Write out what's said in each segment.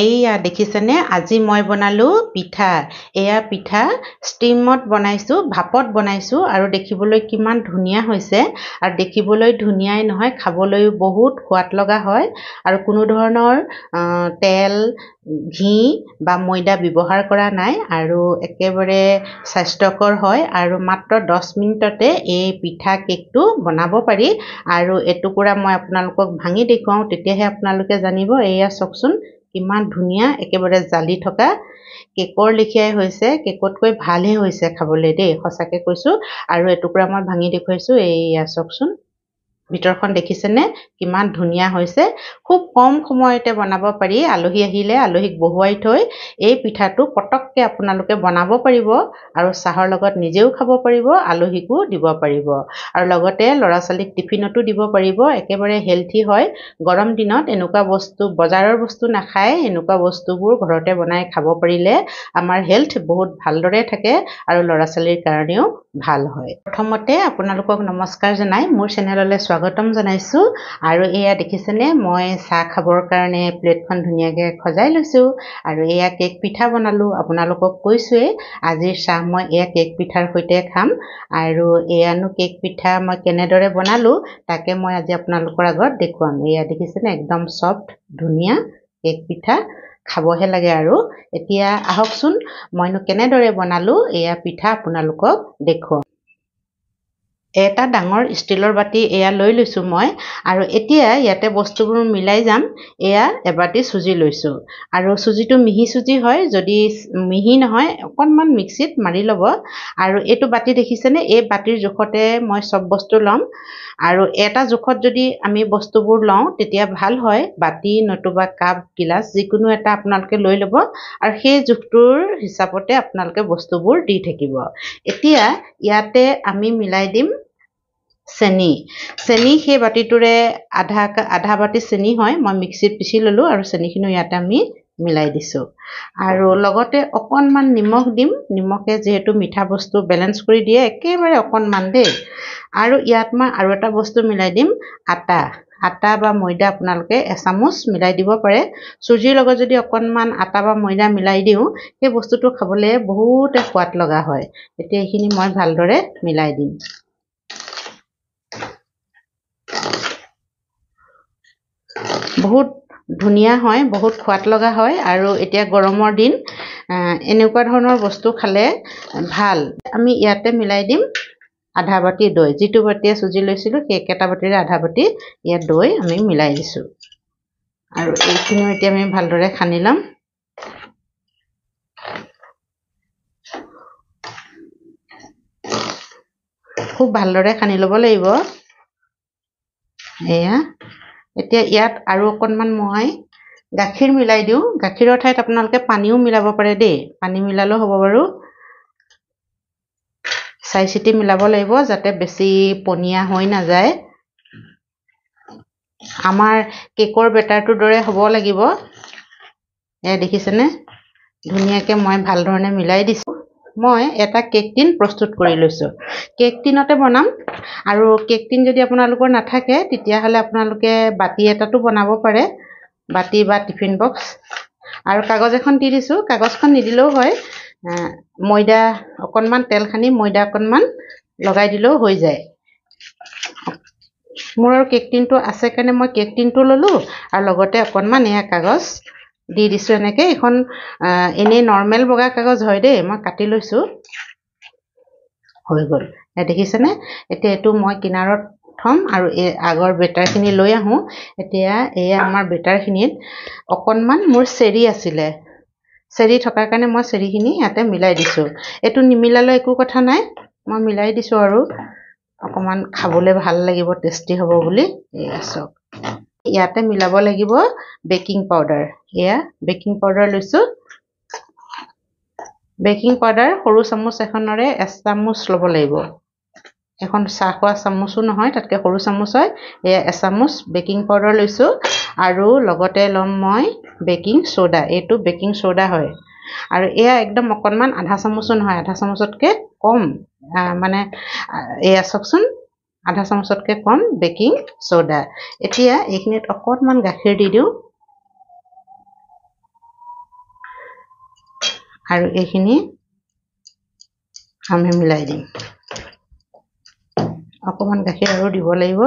এইয়া দেখিছেনে আজি মই বনালো পিঠা এয়া পিঠা ষ্টিমত বনাইছো ভাপত বনাইছো আৰু দেখিবলৈ কিমান ধুনীয়া হৈছে আৰু দেখিবলৈ ধুনীয়াই নহয় খাবলৈও বহুত সোৱাদ লগা হয় আৰু কোনো ধৰণৰ তেল ঘি বা ময়দা ব্যৱহাৰ কৰা নাই আৰু একেবাৰে স্বাস্থ্যকৰ হয় আৰু মাত্ৰ 10 মিনিটতে এই পিঠা কেকটো বনাব পাৰি আৰু এটুকুৰা মই আপোনালোকক ভাঙি দেখুৱাও তেতিয়াহে আপোনালোকে জানিব এয়া চাওকচোন কিমান ধুনীয়া একেবাৰে জালি থকা কেকৰ লেখিয়াই হৈছে কেকতকৈ ভালহে হৈছে খাবলৈ দেই সঁচাকে কৈছো আৰু এটুকুৰা মই ভাঙি দেখুৱাইছো এইয়া চাওকচোন ভিতৰখন দেখিছেনে কিমান ধুনীয়া হৈছে খুব কম সময়তে বনাব পাৰি আলহী আহিলে আলহীক বহুৱাই থৈ এই পিঠাটো পটককে আপোনালোকে বনাব পাৰিব আৰু চাহৰ লগত নিজেও খাব পাৰিব আলহীকো দিব পাৰিব আৰু লগতে ল'ৰা ছোৱালীক টিফিনতো দিব পাৰিব একেবাৰে হেলথি হয় গৰম দিনত এনেকুৱা বস্তু বজাৰৰ বস্তু নাখায় এনেকুৱা বস্তুবোৰ ঘৰতে বনাই খাব পাৰিলে আমাৰ হেলথ বহুত ভালদৰে থাকে আৰু ল'ৰা ছোৱালীৰ কাৰণেও ভাল হয় প্ৰথমতে আপোনালোকক নমস্কাৰ জনাই মোৰ চেনেললৈ স্বাগতম জনাইছো আৰু এয়া দেখিছেনে মই চাহ খাবৰ কাৰণে প্লেটখন ধুনীয়াকৈ সজাই লৈছো আৰু এয়া কেক পিঠা বনালো আপোনালোকক কৈছোৱে আজিৰ চাহ মই এয়া কেক পিঠাৰ সৈতে খাম আৰু এয়ানো কেক পিঠা মই কেনেদৰে বনালো তাকে মই আজি আপোনালোকৰ আগত দেখুৱাম এয়া দেখিছেনে একদম সফট ধুনীয়া কেক পিঠা খাবহে লাগে আৰু এতিয়া আহকচোন মইনো কেনেদৰে বনালো এয়া পিঠা আপোনালোকক দেখুৱাম এটা ডাঙৰ ষ্টিলৰ বাটি এয়া লৈ লৈছো মই আৰু এতিয়া ইয়াতে বস্তুবোৰ মিলাই যাম এয়া এবাটি সুজি লৈছো আৰু সুজিটো মিহি সুজি হয় যদি মিহি নহয় অকণমান মিক্সিত মাৰি ল'ব আৰু এইটো বাটি দেখিছেনে এই বাটিৰ জোখতে মই সব বস্তু ল'ম আৰু এটা জোখত যদি আমি বস্তুবোৰ লওঁ তেতিয়া ভাল হয় বাটি নতুবা কাপ গিলাচ যিকোনো এটা আপোনালোকে লৈ ল'ব আৰু সেই জোখটোৰ হিচাপতে আপোনালোকে বস্তুবোৰ দি থাকিব এতিয়া ইয়াতে আমি মিলাই দিম চেনি সেই বাটিটোৰে আধা বাটি চেনি হয় মই মিক্সিত পিছি ললো আৰু চেনিখিনি ইয়াতে আমি মিলাই দিছো আৰু লগতে অকণমান নিমখ দিম নিমখে যেহেতু মিঠা বস্তু বেলেন্স কৰি দিয়ে একেবাৰে অকণমান দেই আৰু ইয়াত মই আৰু এটা বস্তু মিলাই দিম আটা বা ময়দা আপোনালোকে এচামুচ মিলাই দিব পাৰে চুজিৰ লগত যদি অকণমান আটা বা ময়দা মিলাই দিওঁ সেই বস্তুটো খাবলৈ বহুত সোৱাদ লগা হয় এতিয়া এইখিনি মই ভালদৰে মিলাই দিম বহুত ধুনীয়া হয় বহুত সোৱাদ লগা হয় আৰু এতিয়া গৰমৰ দিন এনেকুৱা ধৰণৰ বস্তু খালে ভাল আমি ইয়াতে মিলাই দিম আধা বাটি দৈ যিটো বাটিয়ে চুজি লৈছিলো সেই একেটা বাটিৰে আধা বাটি ইয়াত দৈ আমি মিলাই দিছো আৰু এইখিনি এতিয়া আমি ভালদৰে সানি ল'ম খুব ভালদৰে সানি ল'ব লাগিব এয়া এতিয়া ইয়াত আৰু অকণমান মই গাখীৰ মিলাই দিওঁ গাখীৰৰ ঠাইত আপোনালোকে পানীও মিলাব পাৰে দেই পানী মিলালেও হ'ব বাৰু চাই চিতি মিলাব লাগিব যাতে বেছি পনীয়া হৈ নাযায় আমাৰ কেকৰ বেটাৰটোৰ দৰে হ'ব লাগিব এয়া দেখিছেনে ধুনীয়াকৈ মই ভাল ধৰণে মিলাই দিছো মই এটা কেক টিন প্ৰস্তুত কৰি লৈছো কেক টিনতে বনাম আৰু কেক টিন যদি আপোনালোকৰ নাথাকে তেতিয়াহ'লে আপোনালোকে বাটি এটাতো বনাব পাৰে বাটি বা টিফিন বক্স আৰু কাগজ এখন দি দিছো কাগজখন নিদিলেও হয় ময়দা অকণমান তেল সানি ময়দা অকণমান লগাই দিলেও হৈ যায় মোৰ আৰু কেক টিনটো আছে কাৰণে মই কেক টিনটো ল'লো আৰু লগতে অকণমান এয়া কাগজ দি দিছো এনেকৈ এখন এনেই নৰ্মেল বগা কাগজ হয় দেই মই কাটি লৈছো হৈ গ'ল দেখিছেনে এতিয়া এইটো মই কিনাৰত থম আৰু এই আগৰ বেটাৰখিনি লৈ আহোঁ এতিয়া এয়া আমাৰ বেটাৰখিনিত অকণমান মোৰ চেৰি আছিলে চেৰি থকাৰ কাৰণে মই চেৰিখিনি ইয়াতে মিলাই দিছোঁ এইটো নিমিলালে একো কথা নাই মই মিলাই দিছোঁ আৰু অকণমান খাবলৈ ভাল লাগিব টেষ্টি হ'ব বুলি এয়া চাওক ইয়াতে মিলাব লাগিব বেকিং পাউডাৰ এয়া বেকিং পাউডাৰ লৈছোঁ বেকিং পাউডাৰ সৰু চামুচ এখনৰে এচামুচ ল'ব লাগিব এখন চাহ খোৱা চামুচো নহয় তাতকৈ সৰু চামুচ হয় এয়া এচামুচ বেকিং পাউডাৰ লৈছোঁ আৰু লগতে ল'ম মই বেকিং চ'ডা এইটো বেকিং চ'ডা হয় আৰু এয়া একদম অকণমান আধা চামুচো নহয় আধা চামুচতকৈ কম মানে এয়া চাওকচোন আধা চামুচতকৈ কম বেকিং চ'ডা এতিয়া এইখিনিত অকণমান গাখীৰ দি দিওঁ আৰু এইখিনি আমি মিলাই দিম অকমান গাখীৰ আৰু দিব লাগিব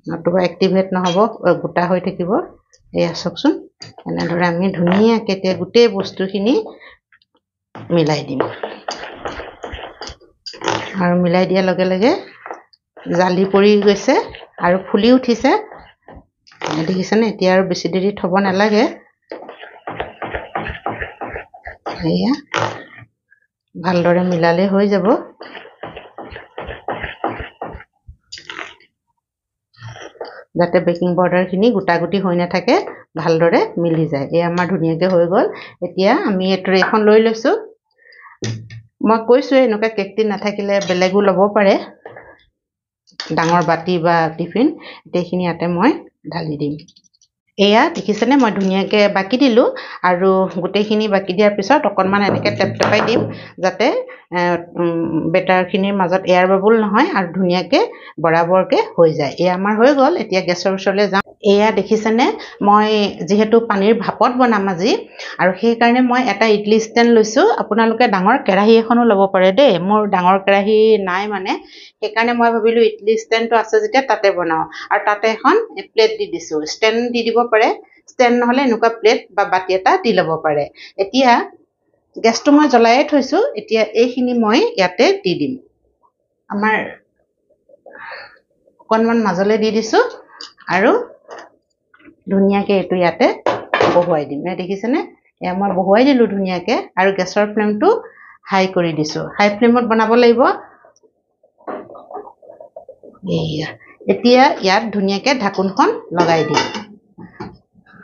নতুবা এক্টিভেট নহব গোটা হৈ থাকিব এয়া চাওকচোন এনেদৰে আমি ধুনীয়াকৈ এতিয়া গোটেই বস্তুখিনি মিলাই দিম আৰু মিলাই দিয়াৰ লগে লগে জালি পৰি গৈছে আৰু ফুলি উঠিছে দেখিছেনে এতিয়া আৰু বেছি দেৰি থব নালাগে এয়া ভালদৰে মিলালে হৈ যাব যাতে বেকিং পাউডাৰখিনি গোটাগুটি হৈ নাথাকে ভালদৰে মিলি যায় এই আমাৰ ধুনীয়াকৈ হৈ গ'ল এতিয়া আমি এই ট্ৰেখন লৈ লৈছোঁ মই কৈছোঁ এনেকুৱা কেক টিন নাথাকিলে বেলেগো ল'ব পাৰে ডাঙৰ বাটি বা টিফিন এইখিনি ইয়াতে মই ঢালি দিম এয়া দেখিছেনে মই ধুনীয়াকৈ বাকি দিলোঁ আৰু গোটেইখিনি বাকি দিয়াৰ পিছত অকণমান এনেকৈ টেপটেপাই দিম যাতে বেটাৰখিনিৰ মাজত এয়াৰ বাবুল নহয় আৰু ধুনীয়াকৈ বৰাবৰকৈ হৈ যায় এয়া আমাৰ হৈ গ'ল এতিয়া গেছৰ ওচৰলৈ যাওঁ এয়া দেখিছেনে মই যিহেতু পানীৰ ভাপত বনাম আজি আৰু সেইকাৰণে মই এটা ইডলি ষ্টেণ্ড লৈছোঁ আপোনালোকে ডাঙৰ কেৰাহী এখনো ল'ব পাৰে দেই মোৰ ডাঙৰ কেৰাহী নাই মানে সেইকাৰণে মই ভাবিলোঁ ইডলি ষ্টেণ্ডটো আছে যেতিয়া তাতে বনাওঁ আৰু তাতে এখন প্লেট দি দিছোঁ ষ্টেণ্ড দি দিব পাৰে ষ্টেণ্ড নহ'লে এনেকুৱা প্লেট বা বাতি এটা দি ল'ব পাৰে এতিয়া গেছটো মই জ্বলাইয়ে থৈছোঁ এতিয়া এইখিনি মই ইয়াতে দি দিম আমাৰ অকণমান মাজলৈ দি দিছোঁ আৰু ধুনীয়াকৈ এইটো ইয়াতে বহুৱাই দিম দেখিছেনে এয়া মই বহুৱাই দিলোঁ ধুনীয়াকৈ আৰু গেছৰ ফ্লেমটো হাই কৰি দিছোঁ হাই ফ্লেমত বনাব লাগিব এয়া এতিয়া ইয়াত ধুনীয়াকৈ ঢাকোনখন লগাই দিম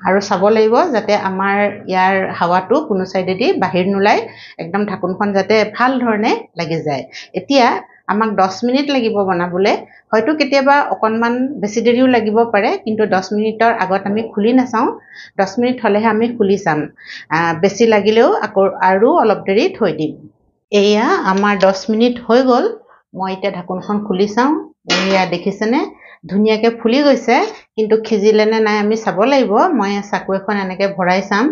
আৰু চাব লাগিব যাতে আমাৰ ইয়াৰ হাৱাটো কোনো চাইডেদি বাহিৰ নোলায় একদম ঢাকোনখন যাতে ভাল ধৰণে লাগি যায় এতিয়া আমাক 10 মিনিট লাগিব বনাবলৈ হয়তো কেতিয়াবা অকণমান বেছি দেৰিও লাগিব পাৰে কিন্তু 10 মিনিটৰ আগত আমি খুলি নাচাওঁ 10 মিনিট হ'লেহে আমি খুলি চাম বেছি লাগিলেও আকৌ আৰু অলপ দেৰি থৈ দিম এয়া আমাৰ 10 মিনিট হৈ গ'ল মই এতিয়া ঢাকোনখন খুলি চাওঁ এয়া দেখিছেনে ধুনীয়াকৈ ফুলি গৈছে কিন্তু খিজিলে নে নাই আমি চাব লাগিব মই চাকু এখন এনেকৈ ভৰাই চাম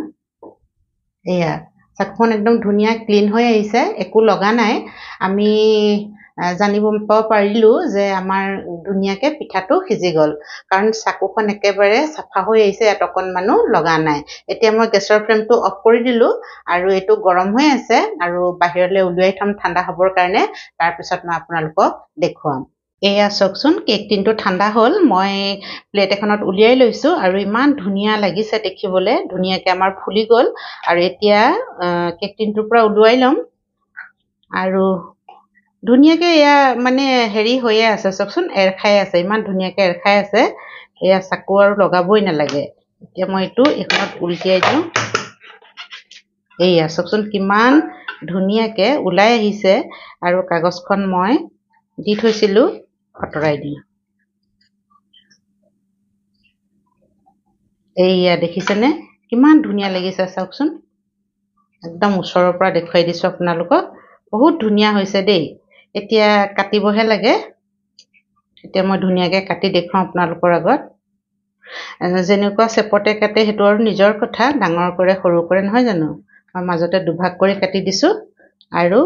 এয়া চাকুখন একদম ধুনীয়া ক্লিন হৈ আহিছে একো লগা নাই আমি জানিব পাৰিলোঁ যে আমাৰ ধুনীয়াকৈ পিঠাটো সিজি গ'ল কাৰণ চাকুখন একেবাৰে চাফা হৈ আহিছে ইয়াত অকণমানো লগা নাই এতিয়া মই গেছৰ ফ্লেমটো অফ কৰি দিলোঁ আৰু এইটো গৰম হৈ আছে আৰু বাহিৰলৈ উলিয়াই থ'ম ঠাণ্ডা হ'বৰ কাৰণে তাৰপিছত মই আপোনালোকক দেখুৱাম এয়া চাওকচোন কেক টিনটো ঠাণ্ডা হ'ল মই প্লেট এখনত উলিয়াই লৈছোঁ আৰু ইমান ধুনীয়া লাগিছে দেখিবলৈ ধুনীয়াকৈ আমাৰ ফুলি গ'ল আৰু এতিয়া কেক টিনটোৰ পৰা ওলোৱাই ল'ম আৰু ধুনীয়াকৈ এয়া মানে হেৰি হৈয়ে আছে চাওকচোন এৰ খাই আছে ইমান ধুনীয়াকৈ এৰ খাই আছে এয়া চাকু আৰু লগাবই নালাগে এতিয়া মই এইখনত উলটিয়াই দিওঁ এয়া চাওকচোন কিমান ধুনীয়াকৈ ওলাই আহিছে আৰু কাগজখন মই দি থৈছিলোঁ আঁতৰাই দিওঁ এয়া দেখিছেনে কিমান ধুনীয়া লাগিছে চাওকচোন একদম ওচৰৰ পৰা দেখুৱাই দিছোঁ আপোনালোকক বহুত ধুনীয়া হৈছে দেই এতিয়া কাটিবহে লাগে এতিয়া মই ধুনীয়াকৈ কাটি দেখুৱাওঁ আপোনালোকৰ আগত যেনেকুৱা চেপতে কাটে সেইটো আৰু নিজৰ কথা ডাঙৰ কৰে সৰু কৰে নহয় জানো মই মাজতে দুভাগ কৰি কাটি দিছোঁ আৰু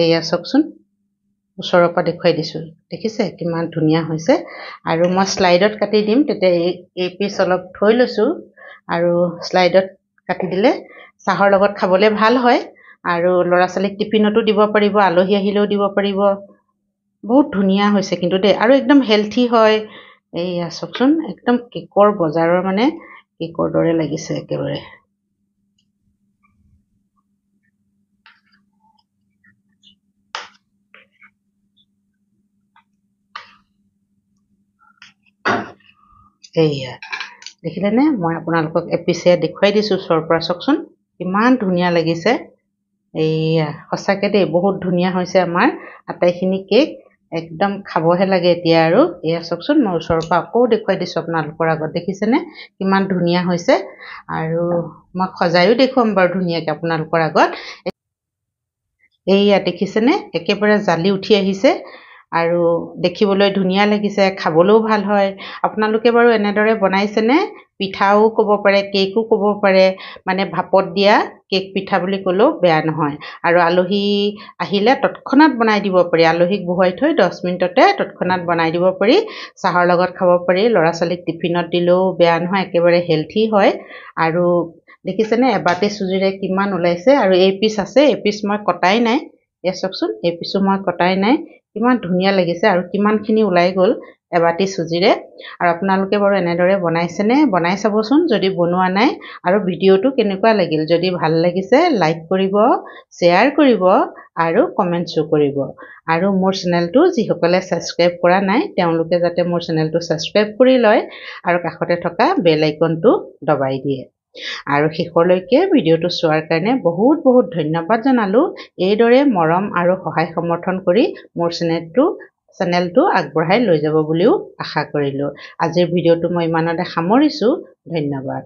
এয়া চাওকচোন ওচৰৰ পৰা দেখুৱাই দিছোঁ দেখিছে কিমান ধুনীয়া হৈছে আৰু মই স্লাইডত কাটি দিম তেতিয়া এই পিচ অলপ থৈ লৈছোঁ আৰু স্লাইডত কাটি দিলে চাহৰ লগত খাবলৈ ভাল হয় আৰু ল'ৰা ছোৱালীক টিফিনতো দিব পাৰিব আলহী আহিলেও দিব পাৰিব বহুত ধুনীয়া হৈছে কিন্তু দেই আৰু একদম হেল্থি হয় এইয়া চাওকচোন একদম কেকৰ বজাৰৰ মানে কেকৰ দৰে লাগিছে একেবাৰে এইয়া দেখিলেনে মই আপোনালোকক এপিছে দেখুৱাই দিছোঁ ওচৰৰ পৰা চাওকচোন কিমান ধুনীয়া লাগিছে এইয়া সঁচাকৈ দেই বহুত ধুনীয়া হৈছে আমাৰ আটাইখিনি কেক একদম খাবহে লাগে এতিয়া আৰু এয়া চাওকচোন মই ওচৰৰ পৰা আকৌ দেখুৱাই দিছোঁ আপোনালোকৰ আগত দেখিছেনে কিমান ধুনীয়া হৈছে আৰু মই সজায়ো দেখুৱাম বাৰু ধুনীয়াকৈ আপোনালোকৰ আগত এইয়া দেখিছেনে একেবাৰে জালি উঠি আহিছে আৰু দেখিবলৈ ধুনীয়া লাগিছে, খাবলৈও ভাল হয়। আপোনালোকে বাৰু এনেদৰে বনাইছেনে? পিঠাও ক'ব পাৰে, কেকো ক'ব পাৰে, মানে ভাপত দিয়া কেক পিঠা বুলি ক'লেও বেয়া নহয়। আৰু আলহী আহিলে তৎক্ষণাত বনাই দিব পাৰি, আলহীক বহুৱাই থৈ 10 মিনিটতে তৎক্ষণাত বনাই দিব পাৰি। চাহৰ লগত খাব পাৰি, ল'ৰা ছোৱালীক টিফিনত দিলেও বেয়া নহয়, একেবাৰে হেল্থি হয়। আৰু দেখিছেনে এবাটি চুজিৰে কিমান ওলাইছে, আৰু এই পিচ আছে, এই পিচ মই কটাই নাই। এয়া চাওকচোন, এই পিচো মই কটাই নাই। কিমান ধুনীয়া লাগিছে আৰু কিমানখিনি ওলাই গ'ল এবাটি চুজিৰে। আৰু আপোনালোকে বাৰু এনেদৰে বনাইছেনে? বনাই চাবচোন যদি বনোৱা নাই। আৰু ভিডিঅ'টো কেনেকুৱা লাগিল? যদি ভাল লাগিছে লাইক কৰিব, শ্বেয়াৰ কৰিব আৰু কমেণ্টছো কৰিব। আৰু মোৰ চেনেলটো যিসকলে ছাবস্ক্ৰাইব কৰা নাই তেওঁলোকে যাতে মোৰ চেনেলটো ছাবস্ক্ৰাইব কৰি লয় আৰু কাষতে থকা বেল আইকনটো দবাই দিয়ে। আৰু শেষলৈকে ভিডিঅ'টো চোৱাৰ কাৰণে বহুত বহুত ধন্যবাদ জনালোঁ। এইদৰে মৰম আৰু সহায় সমৰ্থন কৰি মোৰ চেনেলটো আগবঢ়াই লৈ যাব বুলিও আশা কৰিলোঁ। আজিৰ ভিডিঅ'টো মই ইমানতে সামৰিছোঁ। ধন্যবাদ।